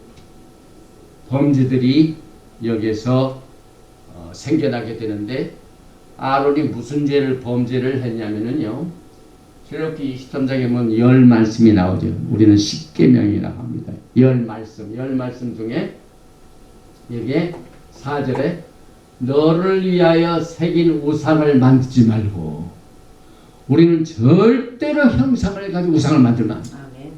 범죄들이 여기에서 생겨나게 되는데, 아론이 무슨 범죄를 했냐면요, 출애굽기 23장에 보면 10말씀이 나오죠. 우리는 10계명이라고 합니다. 10말씀 중에 여기에 4절에 너를 위하여 새긴 우상을 만들지 말고, 우리는 절대로 형상을 가지고 우상을 만들면 안 돼.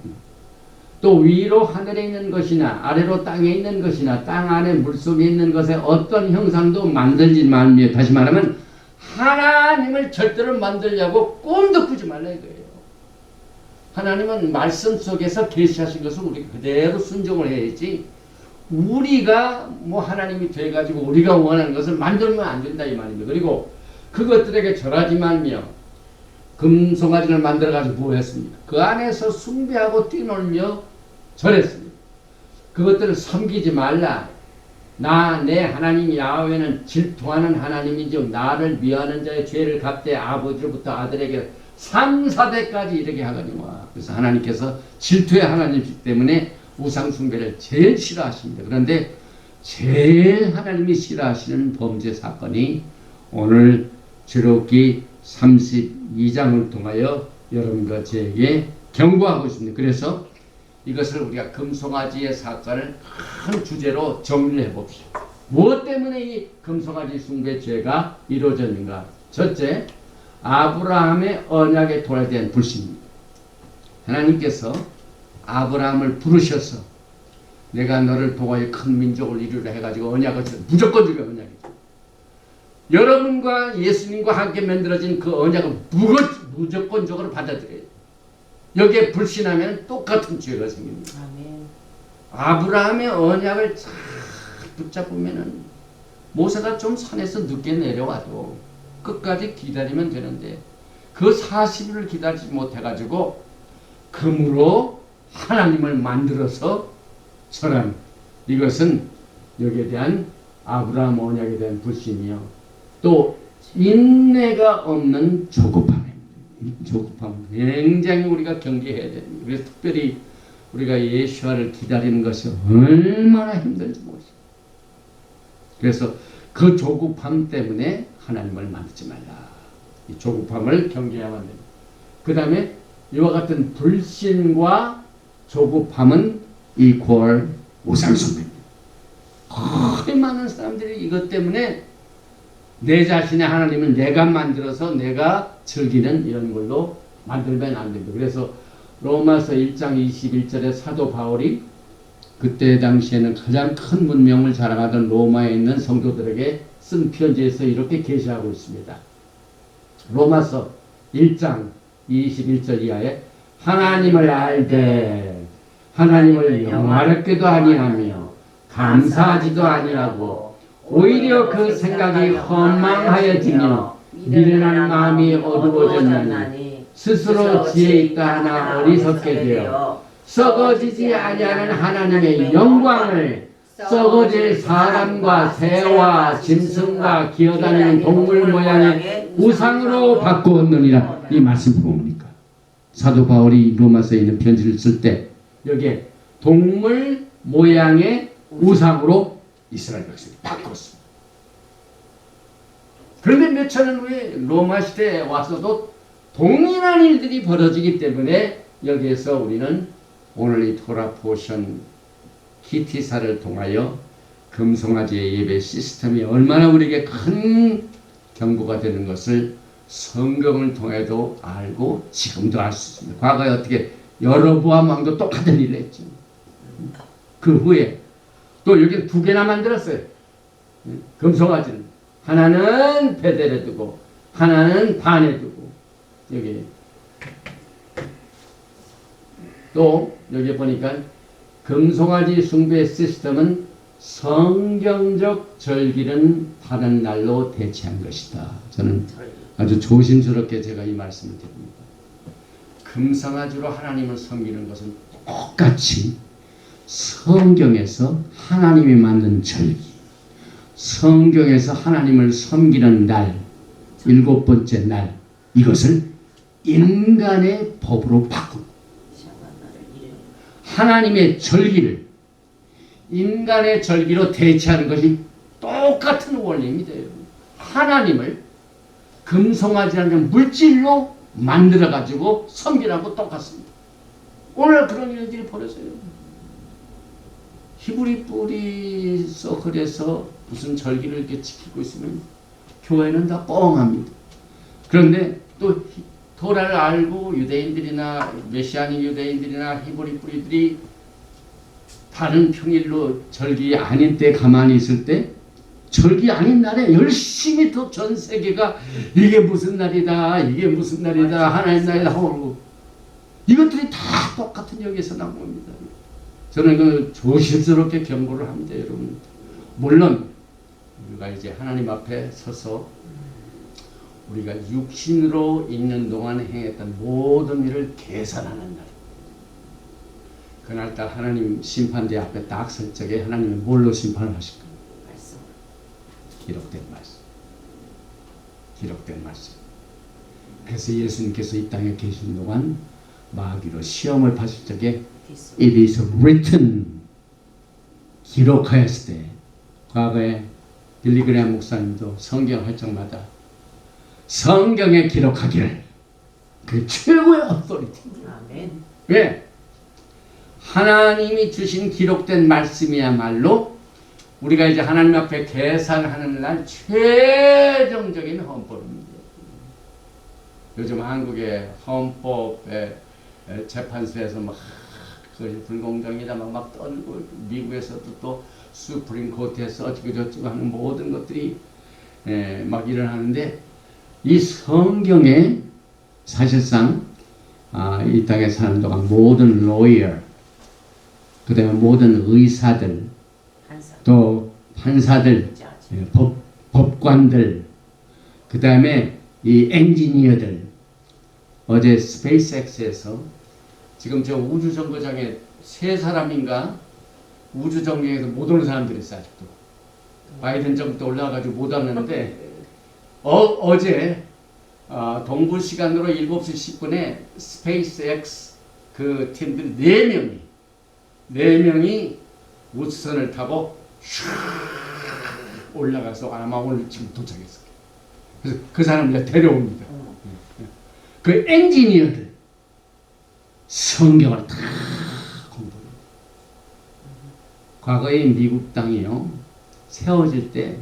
또 위로 하늘에 있는 것이나 아래로 땅에 있는 것이나 땅 안에 물속에 있는 것에 어떤 형상도 만들지 말며, 다시 말하면 하나님을 절대로 만들려고 꿈도 꾸지 말라 이거예요. 하나님은 말씀 속에서 계시하신 것을 우리가 그대로 순종을 해야지, 우리가 뭐 하나님이 돼가지고 우리가 원하는 것을 만들면 안 된다 이 말입니다. 그리고 그것들에게 절하지 말며 금송아지를 만들어가지고 뭐 했습니까? 그 안에서 숭배하고 뛰놀며 절했습니다. 그것들을 섬기지 말라. 내 하나님 야훼는 질투하는 하나님인지 나를 미워하는 자의 죄를 갚되 아버지로부터 아들에게 3, 4대까지 이렇게 하거니와. 그래서 하나님께서 질투의 하나님이기 때문에 우상 숭배를 제일 싫어하십니다. 그런데 제일 하나님이 싫어하시는 범죄 사건이 오늘 출애굽기 32장을 통하여 여러분과 저에게 경고하고 있습니다. 그래서 이것을 우리가 금송아지의 사건을 큰 주제로 정리를 해봅시다. 무엇 때문에 이 금송아지 숭배 죄가 이루어졌는가? 첫째, 아브라함의 언약에 대한 불신입니다. 하나님께서 아브라함을 부르셔서 내가 너를 통하여 큰 민족을 이루려 해가지고 언약을 무조건 주게 언약이죠. 여러분과 예수님과 함께 만들어진 그 언약은 무조건적으로 받아들여요. 여기에 불신하면 똑같은 죄가 생깁니다. 아멘. 아브라함의 언약을 잘 붙잡으면은 모세가 좀 산에서 늦게 내려와도 끝까지 기다리면 되는데 그 40일을 기다리지 못해가지고 금으로 하나님을 만들어서 절한 이것은 여기에 대한 아브라함 언약에 대한 불신이요. 또 인내가 없는 조급함입니다. 조급함 굉장히 우리가 경계해야 됩니다. 그래서 특별히 우리가 예수와를 기다리는 것이 얼마나 힘든지 모르겠어요. 그래서 그 조급함 때문에 하나님을 만들지 말라. 이 조급함을 경계해야만 됩니다. 그 다음에 이와 같은 불신과 조급함은 이퀄 우상숭배입니다. 거의 많은 사람들이 이것 때문에 내 자신의 하나님은 내가 만들어서 내가 즐기는 이런 걸로 만들면 안 됩니다. 그래서 로마서 1장 21절에 사도 바울이 그때 당시에는 가장 큰 문명을 자랑하던 로마에 있는 성도들에게 쓴 편지에서 이렇게 계시하고 있습니다. 로마서 1장 21절 이하에 하나님을 알되 하나님을 영화롭게도 아니하며 감사하지도 아니하고 오히려 그 생각이 허망하여지며 미련한 마음이 어두워졌나니 스스로 지혜 있다 하나 어리석게 되어 썩어지지 아니하는 하나님의 영광을 썩어질 사람과 새와 짐승과 기어다니는 동물 모양의 우상으로 바꾸었느니라. 이 말씀 뭡니까? 사도 바울이 로마서에 있는 편지를 쓸 때 여기에 동물 모양의 우상으로 이스라엘 백성이 바꿨습니다. 그런데 몇 천년 후에 로마 시대에 와서도 동일한 일들이 벌어지기 때문에 여기에서 우리는 오늘 이 토라 포션 키티사를 통하여 금송아지의 예배 시스템이 얼마나 우리에게 큰 경고가 되는 것을 성경을 통해도 알고 지금도 알 수 있습니다. 과거에 어떻게 여로보암 왕도 똑같은 일을 했죠. 그 후에 또 여기 두 개나 만들었어요. 금송아지는 하나는 베델에 두고 하나는 단에 두고 여기 또 여기 보니까 금송아지 숭배 시스템은 성경적 절기는 다른 날로 대체한 것이다. 저는 아주 조심스럽게 제가 이 말씀을 드립니다. 금송아지로 하나님을 섬기는 것은 똑같이 성경에서 하나님이 만든 절기, 성경에서 하나님을 섬기는 날, 7번째 날, 이것을 인간의 법으로 바꾼 하나님의 절기를 인간의 절기로 대체하는 것이 똑같은 원리입니다. 하나님을 금송아지라는 물질로 만들어가지고 섬기라고 똑같습니다. 오늘 그런 일들이 벌어져요. 히브리 뿌리 서클에서 무슨 절기를 이렇게 지키고 있으면 교회는 다 뻥합니다. 그런데 또 토라를 알고 유대인들이나 메시아닉 유대인들이나 히브리 뿌리들이 다른 평일로 절기 아닌 때 가만히 있을 때 절기 아닌 날에 열심히 또 전 세계가 이게 무슨 날이다 이게 무슨 날이다 하나님 날이다 하고 이것들이 다 똑같은 여기에서 나온 겁니다. 저는 그 조심스럽게 경고를 합니다. 여러분 물론 우리가 이제 하나님 앞에 서서 우리가 육신으로 있는 동안 행했던 모든 일을 계산하는 날. 그날따라 하나님 심판대 앞에 딱 설 적에 하나님은 뭘로 심판을 하실까? 말씀. 기록된 말씀. 기록된 말씀. 그래서 예수님께서 이 땅에 계신 동안 마귀로 시험을 받을 적에 It is written 기록하였을 때 과거에 빌리그레암 목사님도 성경 할 적마다 성경에 기록하기를 그 최고의 어토리티입니다. 아멘. 왜? 하나님이 주신 기록된 말씀이야말로 우리가 이제 하나님 앞에 계산하는 날 최종적인 헌법입니다. 요즘 한국의 헌법의 재판소에서 막 그것이 불공정이다 막 떨고 미국에서도 또 수프림 코트에서 어쩌고 저쩌고 하는 모든 것들이 막 일어나는데 이 성경에 사실상 이 땅에 사는 동안 모든 lawyer, 그 다음에 모든 의사들, 또 판사들, 법관들, 그 다음에 이 엔지니어들, 어제 스페이스X에서 지금 저 우주정거장에 3사람인가 우주정거장에서 못 오는 사람들이 있어 아직도. 바이든 정부 때 올라가가지고 못 왔는데 어제 동부 시간으로 7시 10분에 스페이스X 그 팀들 4명이 우주선을 타고 슉 올라가서 아마 오늘 지금 도착했어요. 그래서 그 사람을 데려옵니다. 그 엔지니어들 성경을 다 공부해요. 과거에 미국 땅이요 세워질 때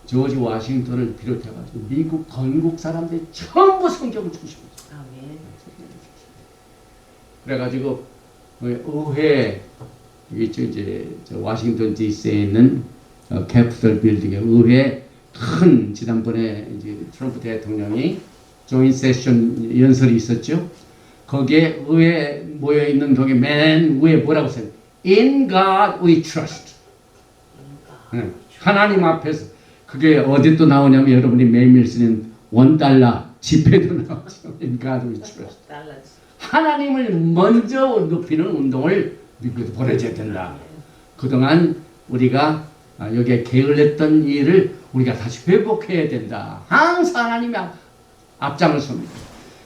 조지 워싱턴을 비롯해가지고 미국 건국 사람들이 전부 성경을 주십니다. 아멘. 그래가지고 의회 이제 워싱턴 D.C.에 있는 캐피털 빌딩의 의회 큰 지난번에 이제 트럼프 대통령이 조인 세션 연설이 있었죠. 거기에 의회 모여 있는 거기 맨 위에 뭐라고 써요? In God we trust. 하나님 앞에서 그게 어디 또 나오냐면 여러분이 매일매일 쓰는 $1 지폐도 나오죠. In God we trust. 하나님을 먼저 높이는 운동을 미국에서 벌여져야 된다. 그동안 우리가 여기에 게을렀던 일을 우리가 다시 회복해야 된다. 항상 하나님이 앞장을 섭니다.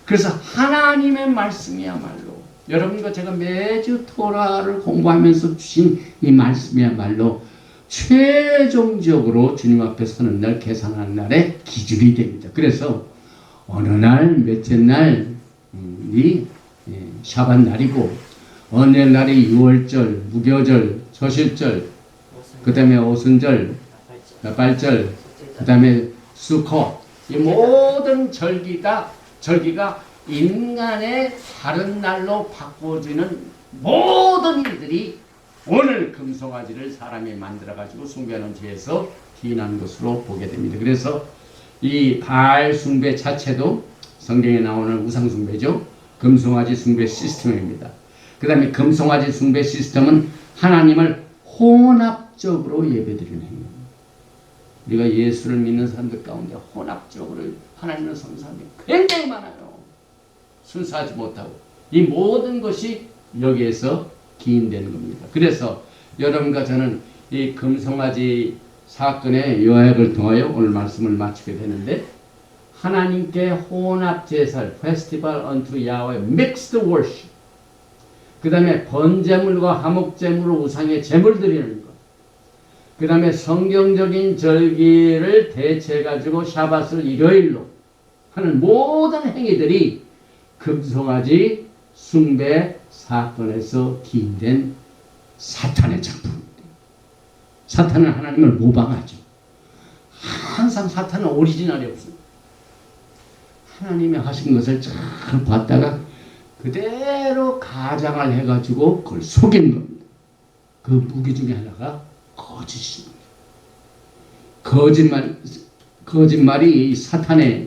그래서 하나님의 말씀이야말로 여러분과 제가 매주 토라를 공부하면서 주신 이 말씀이야말로 최종적으로 주님 앞에 서는 날 계산하는 날의 기준이 됩니다. 그래서 어느 날 몇째 날이 샤밧 날이고 어느 날이 유월절, 무교절, 초실절, 그 다음에 오순절, 나팔절, 그 다음에 수코 이 모든 절기가 인간의 다른 날로 바꿔주는 모든 일들이 오늘 금송아지를 사람이 만들어가지고 숭배하는 죄에서 기인한 것으로 보게 됩니다. 그래서 이 바알 숭배 자체도 성경에 나오는 우상 숭배죠. 금송아지 숭배 시스템입니다. 그 다음에 금송아지 숭배 시스템은 하나님을 혼합적으로 예배드리는 행위입니다. 우리가 예수를 믿는 사람들 가운데 혼합적으로 하나님을 섬기는 사람이 굉장히 많아요. 순수하지 못하고 이 모든 것이 여기에서 기인되는 겁니다. 그래서 여러분과 저는 이 금송아지 사건의 요약을 통하여 오늘 말씀을 마치게 되는데 하나님께 혼합 제사를 Festival unto Yahweh Mixed Worship 그 다음에 번제물과 화목제물로 우상의 제물 드리는 것 그 다음에 성경적인 절기를 대체해가지고 샤밧을 일요일로 하는 모든 행위들이 금송아지 숭배 사건에서 기인된 사탄의 작품입니다. 사탄은 하나님을 모방하죠. 항상 사탄은 오리지널이 없습니다. 하나님이 하신 것을 잘 봤다가 그대로 가장을 해가지고 그걸 속인 겁니다. 그 무기 중에 하나가 거짓입니다. 거짓말이 사탄의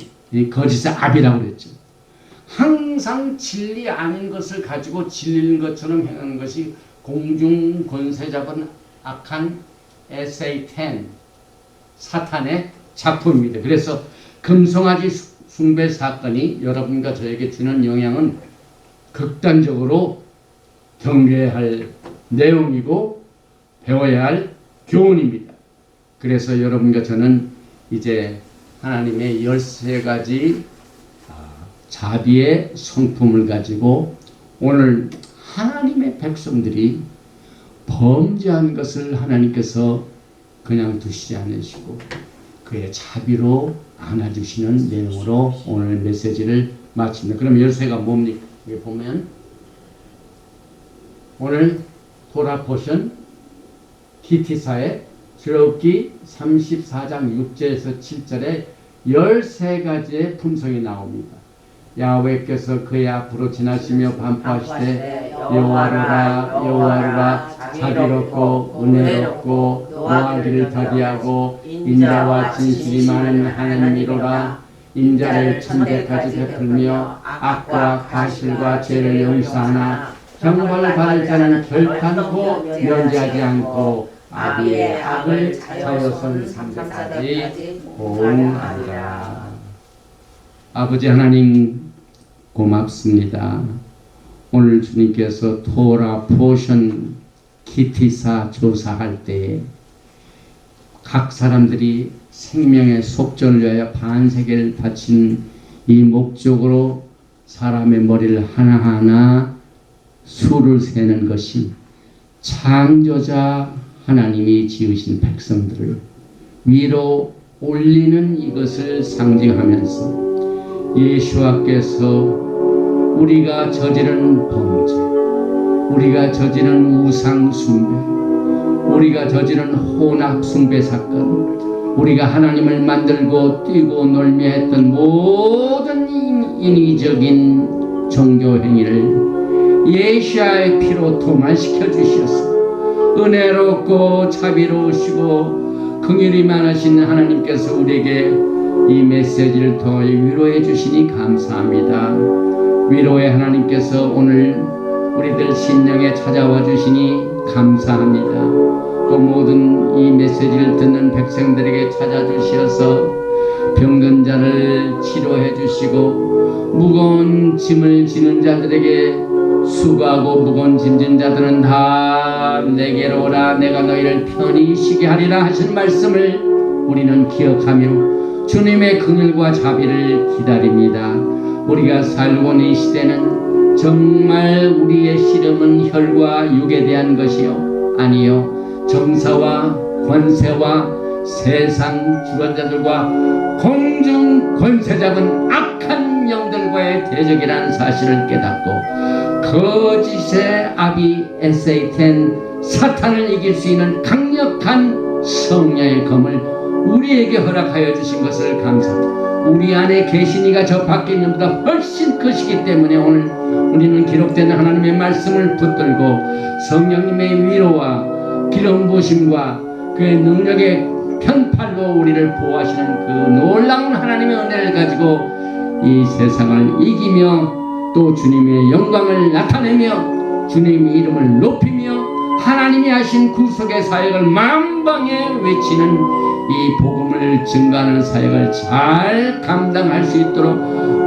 거짓의 압이라고 그랬죠. 항상 진리 아닌 것을 가지고 진리인 것처럼 행하는 것이 공중 권세 잡은 악한 SA-10 사탄의 작품입니다. 그래서 금송아지 숭배 사건이 여러분과 저에게 주는 영향은 극단적으로 경계해야 할 내용이고 배워야 할 교훈입니다. 그래서 여러분과 저는 이제 하나님의 13가지 자비의 성품을 가지고 오늘 하나님의 백성들이 범죄한 것을 하나님께서 그냥 두시지 않으시고 그의 자비로 안아주시는 내용으로 오늘 메시지를 마칩니다. 그럼 13가 뭡니까? 여기 보면 오늘 토라 포션 기티사의 출애굽기 34장 6절에서 7절에 13가지의 품성이 나옵니다. 야훼께서 그의 앞으로 지나시며 반포하시되 여호와라 자비롭고 은혜롭고 노하기를 더디하고 인자와 진실이 많은 하나님이로라. 인자를 천대까지 베풀며 악과 가실과 죄를 용서하나 형벌을 받을 자는 결단코 면제하지 않고 아비의 악을 자여선 3세까지 보응하리라. 아버지 하나님 고맙습니다. 오늘 주님께서 토라 포션 기티사 조사할 때에 각 사람들이 생명의 속전을 위하여 반세계를 바친 이 목적으로 사람의 머리를 하나하나 수를 세는 것이 창조자 하나님이 지으신 백성들을 위로 올리는 이것을 상징하면서 예수와께서 우리가 저지른 범죄, 우리가 저지른 우상 숭배, 우리가 저지른 혼합 숭배 사건, 우리가 하나님을 만들고 뛰고 놀며 했던 모든 인위적인 종교 행위를 예수의 피로 도말시켜 주셔서 은혜롭고 자비로우시고 긍휼이 많으신 하나님께서 우리에게 이 메시지를 통해 위로해 주시니 감사합니다. 위로의 하나님께서 오늘 우리들 심령에 찾아와 주시니 감사합니다. 또 모든 이 메시지를 듣는 백성들에게 찾아주셔서 병든 자를 치료해 주시고 무거운 짐을 지는 자들에게 수고하고 무거운 짐진 자들은 다 내게로 오라 내가 너희를 편히 쉬게 하리라 하신 말씀을 우리는 기억하며 주님의 긍휼과 자비를 기다립니다. 우리가 살고 있는 이 시대는 정말 우리의 씨름은 혈과 육에 대한 것이요 아니요 정사와 권세와 세상 주관자들과 공중 권세 잡은 악한 영들과의 대적이라는 사실을 깨닫고 거짓의 아비 에세이텐 사탄을 이길 수 있는 강력한 성령의 검을 우리에게 허락하여 주신 것을 감사합니다. 우리 안에 계신 이가 저 밖에 있는 것보다 훨씬 크시기 때문에 오늘 우리는 기록된 하나님의 말씀을 붙들고 성령님의 위로와 기름 부으심과 그의 능력의 편팔로 우리를 보호하시는 그 놀라운 하나님의 은혜를 가지고 이 세상을 이기며 또 주님의 영광을 나타내며 주님의 이름을 높이며 하나님이 하신 구속의 사역을 만방에 외치는 이 복음을 증가하는 사역을 잘 감당할 수 있도록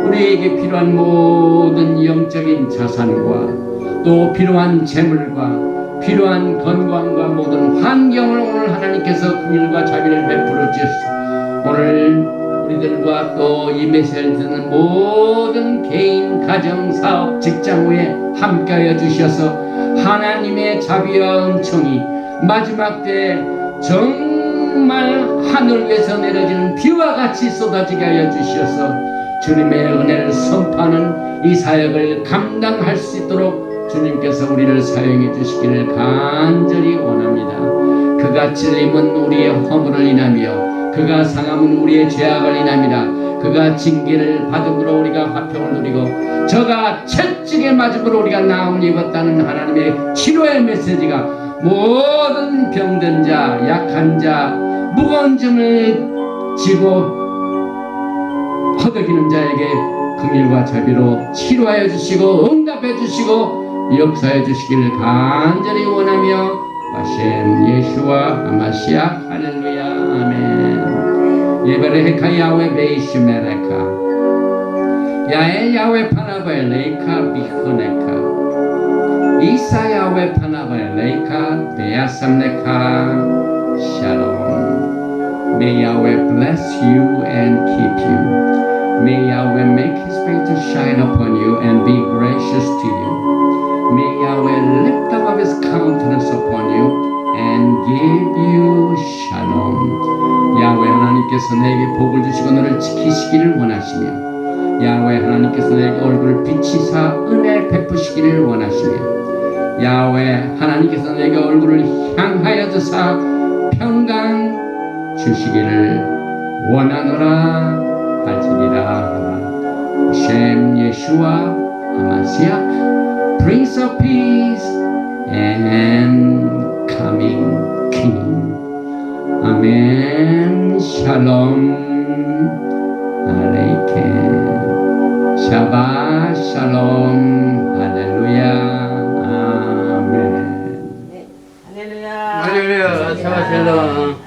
우리에게 필요한 모든 영적인 자산과 또 필요한 재물과 필요한 건강과 모든 환경을 오늘 하나님께서 긍휼과 자비를 베풀어 주셔서 오늘 우리들과 또 이 메시지를 듣는 모든 개인, 가정, 사업, 직장 후에 함께하여 주셔서 하나님의 자비와 은총이 마지막 때 정말 하늘 위에서 내려지는 비와 같이 쏟아지게 하여 주셔서 주님의 은혜를 선포하는 이 사역을 감당할 수 있도록 주님께서 우리를 사용해 주시기를 간절히 원합니다. 그가 찔림은 우리의 허물을 인하며 그가 상함은 우리의 죄악을 인함이라. 그가 징계를 받음으로 우리가 화평을 누리고 저가 채찍에 맞음으로 우리가 나음을 입었다는 하나님의 치료의 메시지가 모든 병든 자, 약한 자, 무거운 짐을 지고 허덕이는 자에게 긍휼과 자비로 치료하여 주시고 응답해 주시고 역사해 주시기를 간절히 원하며 하셈 예수와 아마시아 할렐루야 아멘. 예베레헤카 야외 베이시메레카 야에 야외 파나바엘레이카 비흐네카 이사 야외 파나바엘레이카 베야삼네카 샬롬. May Yahweh bless you and keep you. May Yahweh make his face to shine upon you and be gracious to you. May Yahweh lift up his countenance upon you and give you shalom. 야훼 하나님께서 내게 복을 주시고 너를 지키시기를 원하시며 야훼 하나님께서 내게 얼굴을 비치사 은혜를 베푸시기를 원하시며 야훼 하나님께서 내게 얼굴을 향하여 드사 평강 주시기를 원하노라 할지니라. 셴 예수와 아마시아 Prince of Peace and coming King. 아멘. 샬롬 알레이케. 샤바 샬롬 할렐루야. 아멘. 할렐루야. 할렐루야. 샤바 샬롬.